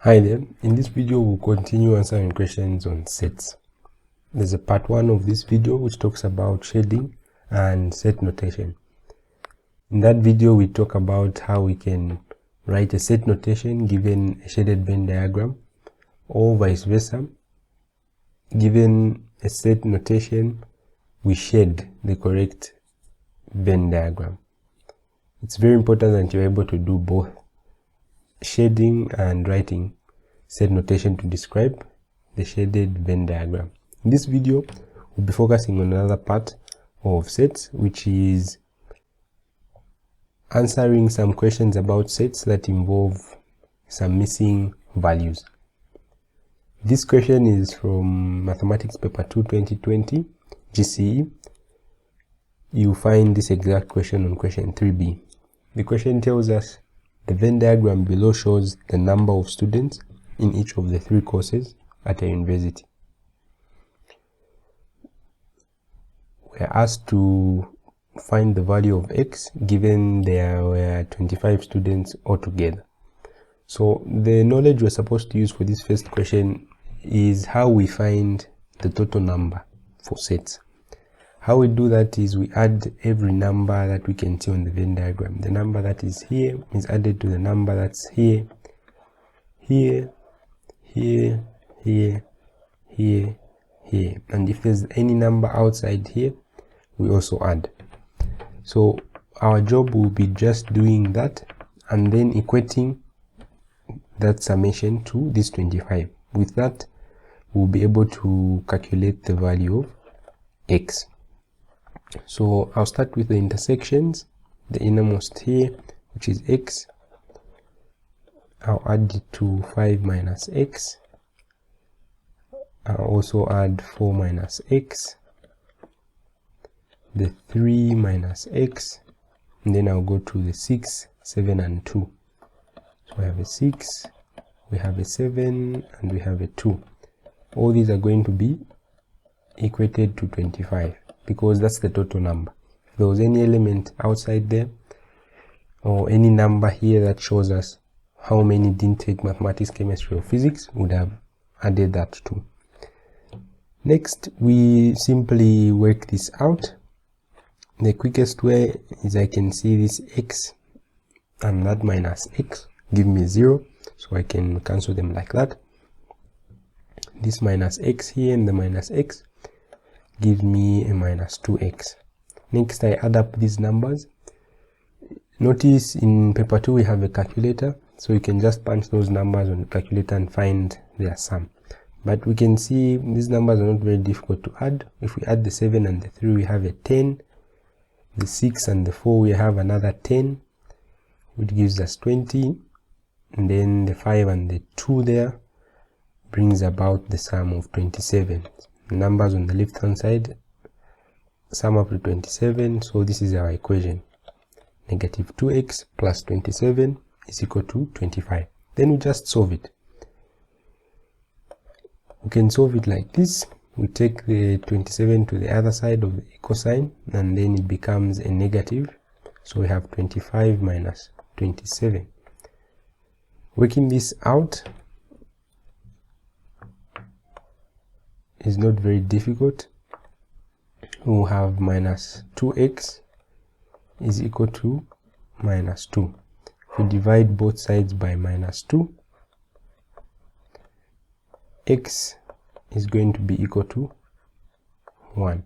Hi there, in this video we'll continue answering questions on sets. There's a part 1 of this video which talks about shading and set notation. In that video we talk about how we can write a set notation given a shaded Venn diagram, or vice versa. Given a set notation, we shade the correct Venn diagram. It's very important that you're able to do both shading and writing set notation to describe the shaded Venn diagram. In this video, we'll be focusing on another part of sets, which is answering some questions about sets that involve some missing values. This question is from Mathematics Paper 2 2020 GCE. You find this exact question on question 3b. The question tells us the Venn diagram below shows the number of students in each of the 3 courses at a university. We are asked to find the value of x given there were 25 students altogether. So the knowledge we're supposed to use for this first question is how we find the total number for sets. How we do that is we add every number that we can see on the Venn diagram. The number that is here is added to the number that's here, here, here, here, here, here. And if there's any number outside here, we also add. So our job will be just doing that and then equating that summation to this 25. With that, we'll be able to calculate the value of x. So I'll start with the intersections, the innermost here, which is x. I'll add it to 5 minus x. I'll also add 4 minus x, the 3 minus x, and then I'll go to the 6, 7, and 2. So we have a 6, we have a 7, and we have a 2. All these are going to be equated to 25 because that's the total number. If there was any element outside there or any number here that shows us how many didn't take mathematics, chemistry, or physics, would have added that too. Next, we simply work this out. The quickest way is I can see this x and that minus x give me 0, so I can cancel them like that. This minus x here and the minus x gives me a minus 2x. Next, I add up these numbers. Notice in paper 2 we have a calculator, so you can just punch those numbers on the calculator and find their sum. But we can see these numbers are not very difficult to add. If we add the 7 and the 3, we have a 10. The 6 and the 4, we have another 10, which gives us 20. And then the 5 and the 2 there brings about the sum of 27. The numbers on the left hand side sum up to 27, so this is our equation. Negative 2x plus 27 is equal to 25. Then we just solve it. We can solve it like this. We take the 27 to the other side of the equal sign, and then it becomes a negative. So we have 25 minus 27. Working this out is not very difficult. We'll have minus 2x is equal to minus 2. If we divide both sides by minus 2, x is going to be equal to 1.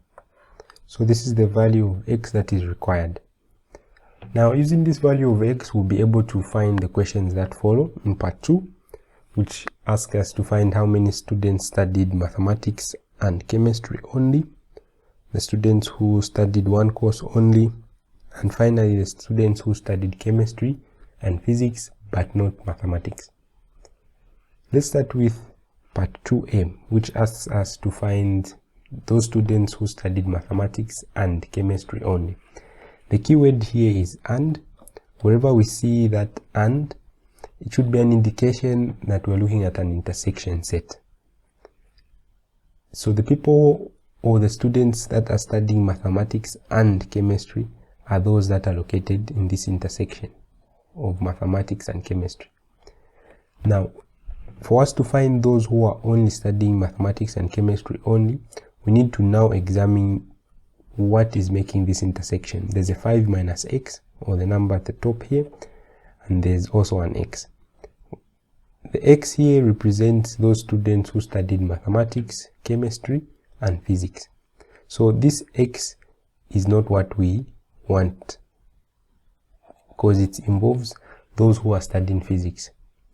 So this is the value of x that is required. Now, using this value of x, we'll be able to find the questions that follow in part 2, which ask us to find how many students studied mathematics and chemistry only, the students who studied one course only, and finally the students who studied chemistry and physics but not mathematics. Let's start with part 2a, which asks us to find those students who studied mathematics and chemistry only. The keyword here is and. Wherever we see that and, it should be an indication that we're looking at an intersection set. So the people or the students that are studying mathematics and chemistry are those that are located in this intersection of mathematics and chemistry. Now, for us to find those who are only studying mathematics and chemistry only, we need to now examine what is making this intersection. There's a 5 minus x, or the number at the top here, and there's also an x. The x here represents those students who studied mathematics, chemistry, and physics. So this x is not what we want, because it involves those who are studying physics.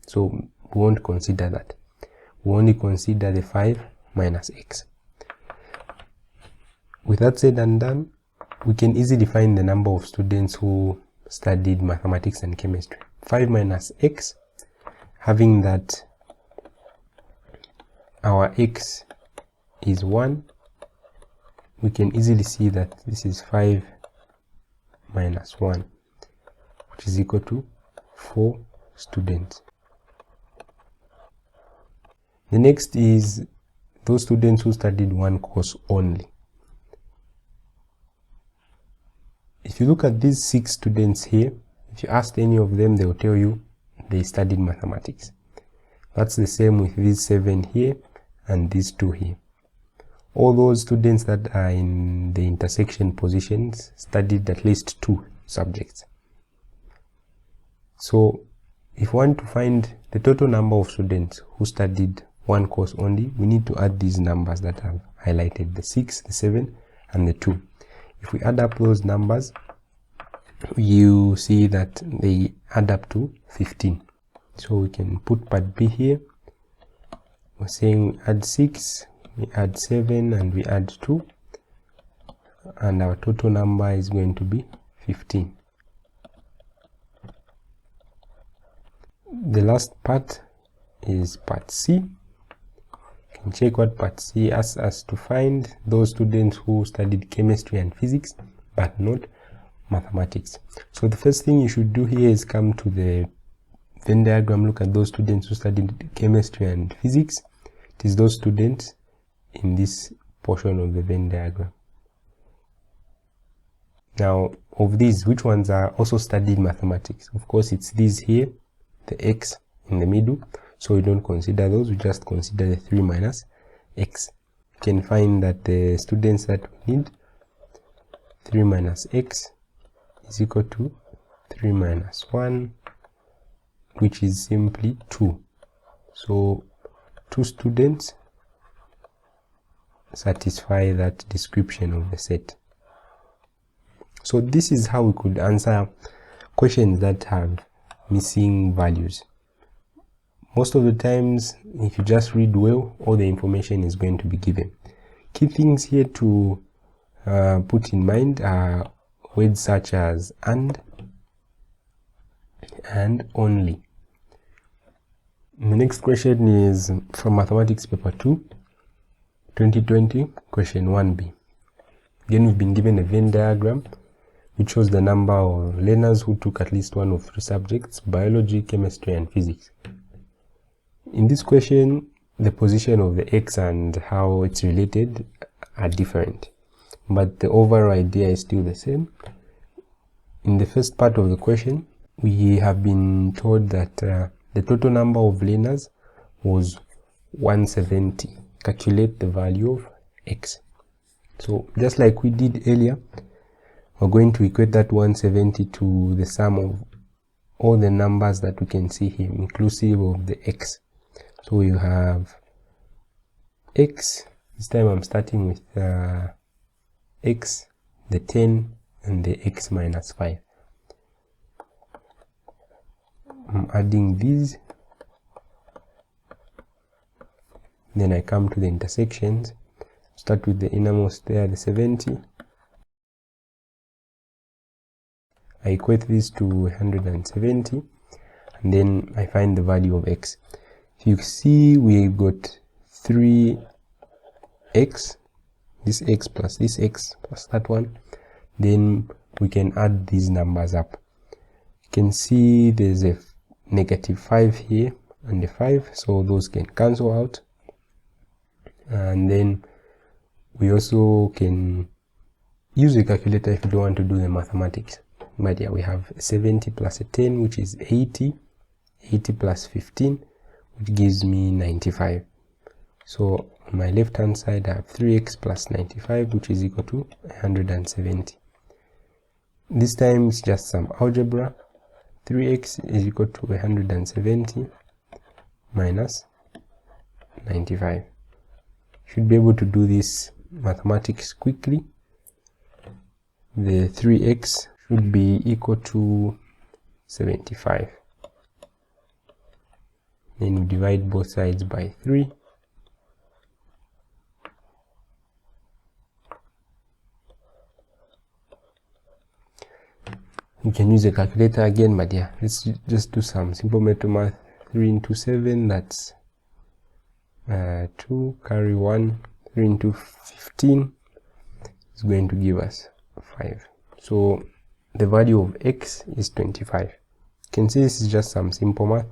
So we won't consider that. We only consider the 5 minus x. With that said and done, we can easily find the number of students who studied mathematics and chemistry. 5 minus x, having that our x is 1, we can easily see that this is 5 minus 1, which is equal to 4 students. The next is those students who studied one course only. If you look at these 6 students here, if you ask any of them, they will tell you they studied mathematics. That's the same with these 7 here and these 2 here. All those students that are in the intersection positions studied at least 2 subjects. So if we want to find the total number of students who studied one course only, we need to add these numbers that I've highlighted, the 6, the 7, and the 2. If we add up those numbers, you see that they add up to 15. So we can put part B here. We're saying we add 6, we add 7, and we add 2, and our total number is going to be 15. The last part is part C. You can check what part C asks us to find: those students who studied chemistry and physics but not mathematics. So the first thing you should do here is come to the Venn diagram, look at those students who studied chemistry and physics. It is those students in this portion of the Venn diagram. Now, of these, which ones are also studied mathematics? Of course, it's these here, the x in the middle, so we don't consider those, we just consider the 3 minus x. You can find that the students that we need, 3 minus x is equal to 3 minus 1, which is simply 2. So 2 students satisfy that description of the set. So this is how we could answer questions that have missing values. Most of the times, if you just read well, all the information is going to be given. Key things here to put in mind are words such as and only. The next question is from Mathematics Paper 2, 2020, question 1b. Again, we've been given a Venn diagram which shows the number of learners who took at least one of 3 subjects: biology, chemistry, and physics. In this question, the position of the x and how it's related are different, but the overall idea is still the same. In the first part of the question, we have been told that the total number of learners was 170. Calculate the value of x. So just like we did earlier, we're going to equate that 170 to the sum of all the numbers that we can see here, inclusive of the x. So you have x, this time I'm starting with x, the 10, and the x minus 5. I'm adding these, then I come to the intersections, start with the innermost there, the 70. I equate this to 170, and then I find the value of x. You see we got 3x, this x plus this x plus that one. Then we can add these numbers up. You can see there's a negative 5 here and a 5, so those can cancel out. And then we also can use a calculator if you don't want to do the mathematics. But yeah, we have 70 plus a 10, which is 80. 80 plus 15, which gives me 95. So on my left hand side I have 3x plus 95, which is equal to 170. This time it's just some algebra. 3x is equal to 170 minus 95. Should be able to do this mathematics quickly. The 3x should be equal to 75. Then we divide both sides by 3. You can use a calculator again, but yeah, let's just do some simple mental math. 3 into 7, that's 2, carry 1. 3 into 15 is going to give us 5. So the value of x is 25. You can see this is just some simple math.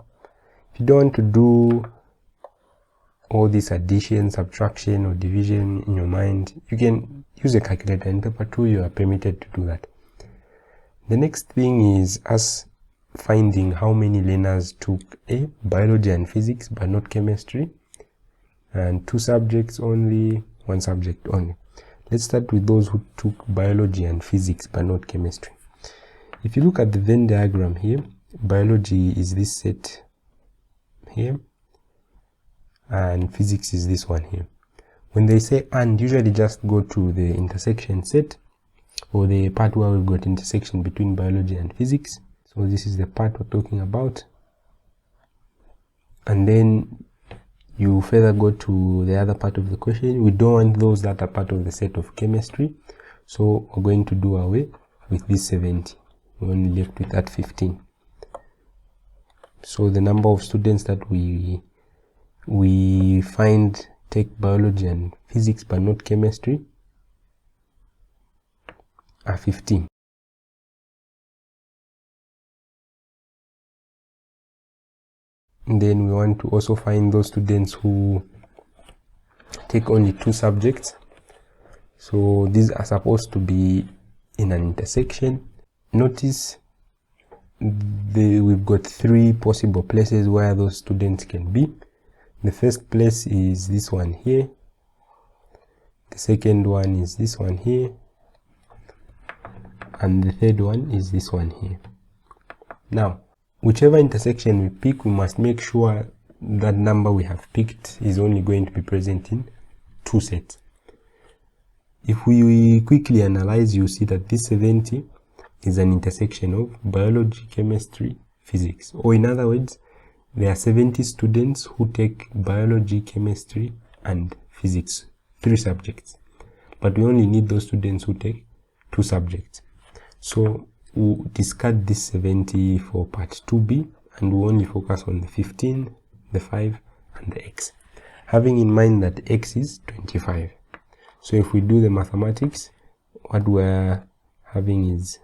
If you don't want to do all this addition, subtraction, or division in your mind, you can use a calculator. In paper 2, you are permitted to do that. The next thing is us finding how many learners took biology and physics but not chemistry, and 2 subjects only, 1 subject only. Let's start with those who took biology and physics but not chemistry. If you look at the Venn diagram here, biology is this set here and physics is this one here. When they say and, usually just go to the intersection set, or the part where we've got intersection between biology and physics. So this is the part we're talking about, and then you further go to the other part of the question. We don't want those that are part of the set of chemistry, so we're going to do away with this 70. We're only left with that 15. So the number of students that we find take biology and physics but not chemistry are 15. And then we want to also find those students who take only 2 subjects. So these are supposed to be in an intersection. Notice we've got 3 possible places where those students can be. The first place is this one here. The second one is this one here. And the third one is this one here. Now, whichever intersection we pick, we must make sure that number we have picked is only going to be present in 2 sets. If we quickly analyze, you see that this 70 is an intersection of biology, chemistry, physics. Or in other words, there are 70 students who take biology, chemistry, and physics, 3 subjects. But we only need those students who take 2 subjects. So we'll discard this 70 for part 2b, and we'll only focus on the 15, the 5, and the x, having in mind that x is 25. So if we do the mathematics, what we're having is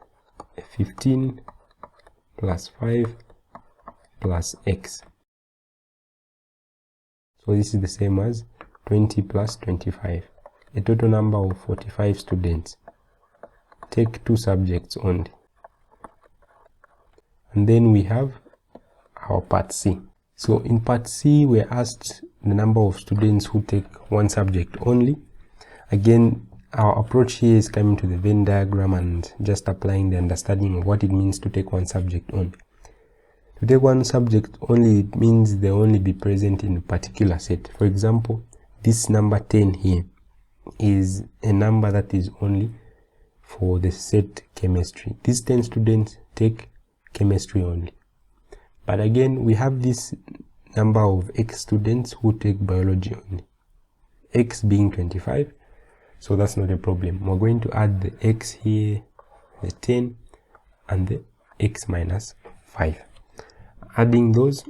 15 plus 5 plus x. So this is the same as 20 plus 25, a total number of 45 students. Take 2 subjects only. And then we have our part C. So in part C, we're asked the number of students who take 1 subject only. Again, our approach here is coming to the Venn diagram and just applying the understanding of what it means to take 1 subject only. To take 1 subject only, it means they only be present in a particular set. For example, this number 10 here is a number that is only for the set chemistry. These 10 students take chemistry only. But again, we have this number of x students who take biology only, x being 25, so that's not a problem. We're going to add the x here, the 10, and the x minus 5. Adding those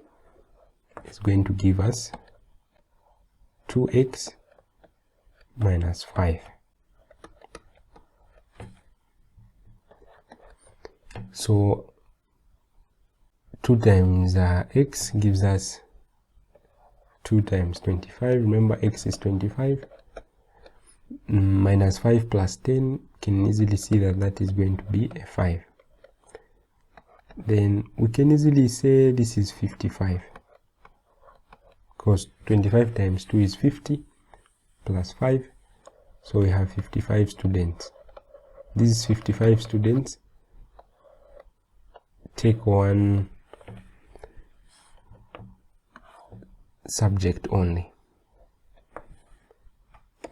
is going to give us 2x minus 5. So 2 times x gives us 2 times 25. Remember, x is 25. Minus 5 plus 10, can easily see that that is going to be a 5. Then we can easily say this is 55. because 25 times 2 is 50 plus 5, so we have 55 students. These 55 students take one subject only.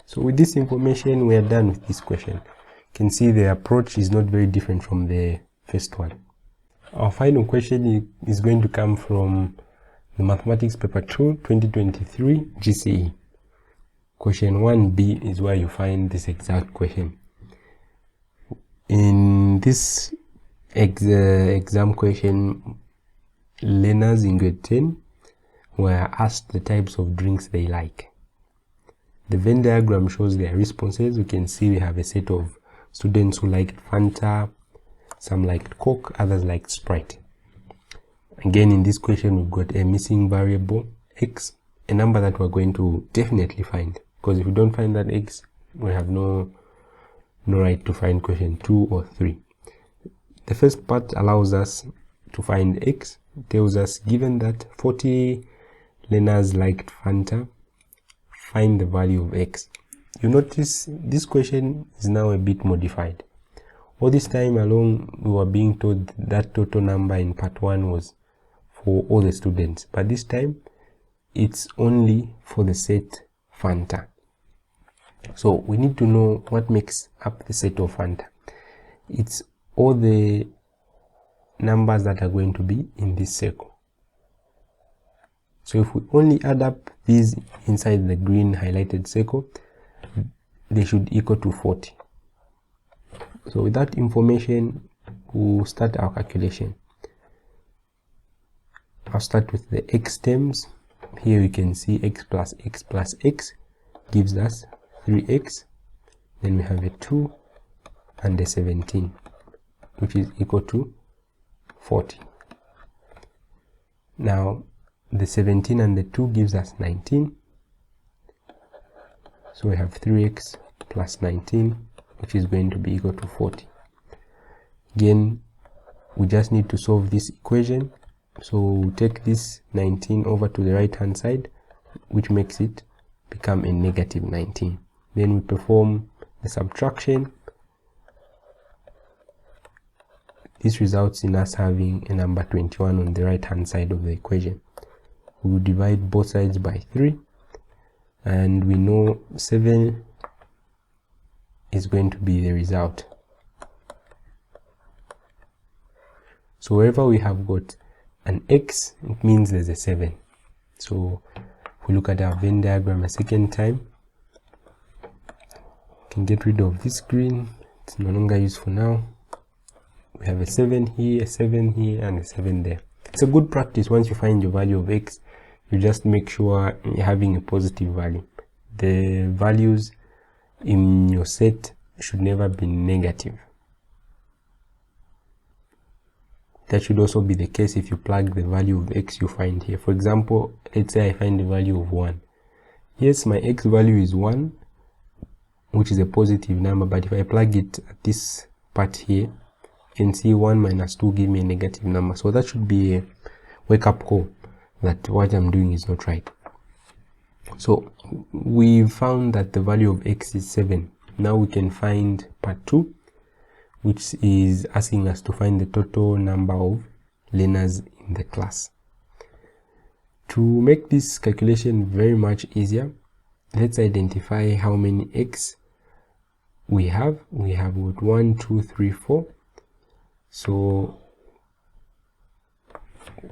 So with this information, we are done with this question. You can see the approach is not very different from the first one. Our final question is going to come from the Mathematics Paper 2, 2023 GCE. Question 1b is where you find this exact question. In this exam question, learners in grade 10 were asked the types of drinks they like. The Venn diagram shows their responses. We can see we have a set of students who liked Fanta, some liked Coke, others liked Sprite. Again, in this question, we've got a missing variable, x, a number that we're going to definitely find, because if we don't find that x, we have no right to find question 2 or 3. The first part allows us to find x. It tells us, given that 40 learners liked Fanta, find the value of x. You notice this question is now a bit modified. All this time along, we were being told that total number in part 1 was for all the students, but this time it's only for the set Fanta. So we need to know what makes up the set of Fanta. It's all the numbers that are going to be in this circle. So if we only add up these inside the green highlighted circle, they should equal to 40. So with that information, we'll start our calculation. I'll start with the x terms. Here we can see x plus x gives us 3x. Then we have a 2 and a 17, which is equal to 40. Now, the 17 and the 2 gives us 19. So we have 3x plus 19, which is going to be equal to 40. Again, we just need to solve this equation. So we'll take this 19 over to the right hand side, which makes it become a negative 19. Then we perform the subtraction. This results in us having a number 21 on the right hand side of the equation. We will divide both sides by 3, and we know 7 is going to be the result. So wherever we have got an x, it means there's a 7. So if we look at our Venn diagram a second time, we can get rid of this green. It's no longer useful now. We have a 7 here, a 7 here, and a 7 there. It's a good practice. Once you find your value of x, you just make sure you're having a positive value. The values in your set should never be negative. That should also be the case if you plug the value of x you find here. For example, let's say I find the value of 1. Yes, my x value is 1, which is a positive number, but if I plug it at this part here, you can see 1 minus 2 give me a negative number. So that should be a wake-up call that what I'm doing is not right. So we found that the value of x is 7. Now we can find part 2, which is asking us to find the total number of learners in the class. To make this calculation very much easier, let's identify how many x we have. We have got 1, 2, 3, 4. So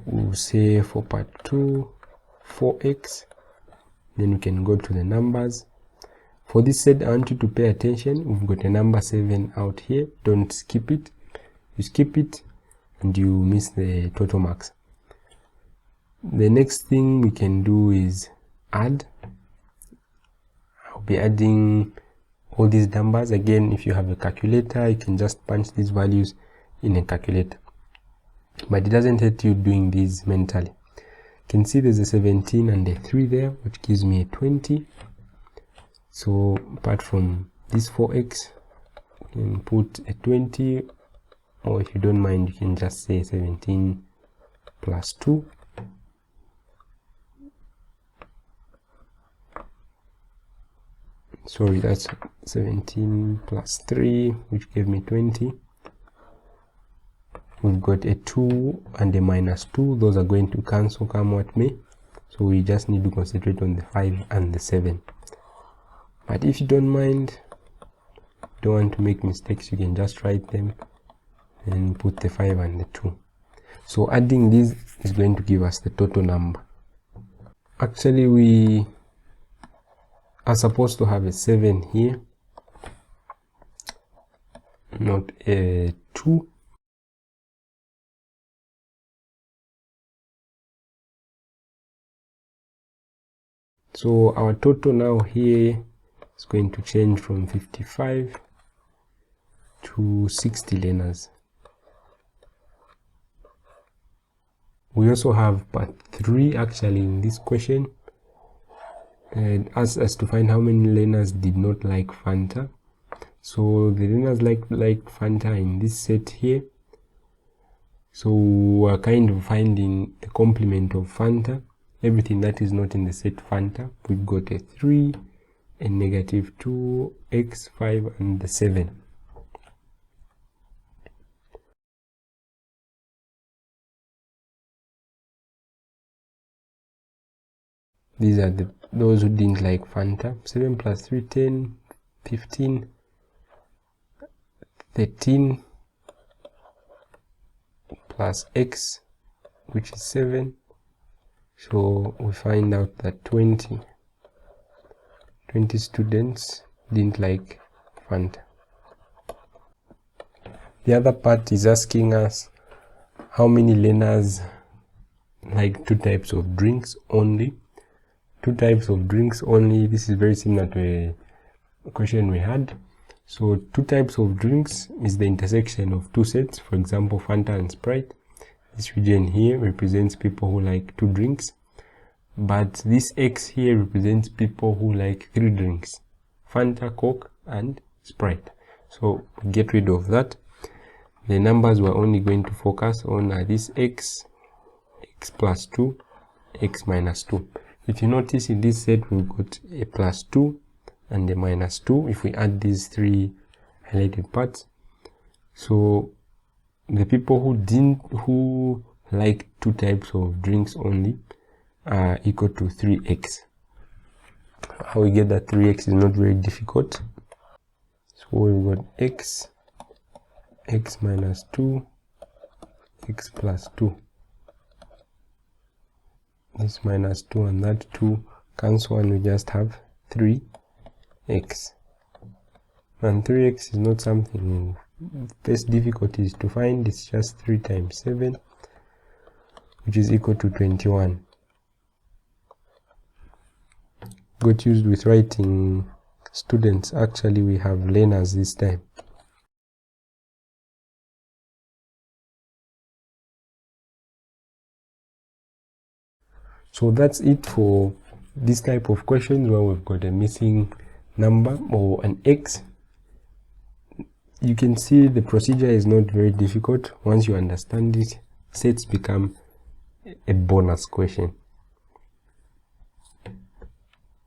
we'll say for part 2, 4x. Then we can go to the numbers. For this set, I want you to pay attention. We've got a number 7 out here. Don't skip it. You skip it and you miss the total marks. The next thing we can do is add. I'll be adding all these numbers. Again, if you have a calculator, you can just punch these values in a calculator. But it doesn't hurt you doing these mentally. You can see there's a 17 and a 3 there, which gives me a 20. So apart from this 4x, you can put a 20, or if you don't mind, you can just say 17 plus 2. sorry, that's 17 plus 3, which gave me 20. We've got a 2 and a minus 2. Those are going to cancel come what may. So we just need to concentrate on the 5 and the 7. But if you don't mind, don't want to make mistakes, you can just write them and put the 5 and the 2. So adding this is going to give us the total number. Actually, we are supposed to have a 7 here, not a 2. So our total now here is going to change from 55 to 60 learners. We also have part 3 actually in this question, and asked us to find how many learners did not like Fanta. So the learners like Fanta in this set here. So we're kind of finding the complement of Fanta, everything that is not in the set Fanta. We've got a 3, a -2, x, 5, and the 7. These are those who didn't like Fanta. 7 plus 3, 10, 15, 13, plus x, which is 7. So we find out that 20 students didn't like Fanta. The other part is asking us how many learners like 2 types of drinks only. 2 types of drinks only. This is very similar to a question we had. So 2 types of drinks is the intersection of 2 sets, for example Fanta and Sprite. This region here represents people who like 2 drinks, but this X here represents people who like 3 drinks, Fanta, Coke, and Sprite. So get rid of that. The numbers we're only going to focus on are this X, X plus 2, X minus 2. If you notice in this set we've got a plus 2 and a minus 2 if we add these 3 highlighted parts. So the people who like 2 types of drinks only are equal to 3x. How we get that 3x is not very difficult. So we've got x, x minus 2, x plus 2. This minus 2 and that 2 cancel and we just have 3x. And 3x is not something first difficulty is to find. It's just 3 times 7, which is equal to 21. Got used with writing students. Actually we have learners this time. So that's it for this type of questions where we've got a missing number or an x. You can see the procedure is not very difficult. Once you understand it, sets become a bonus question.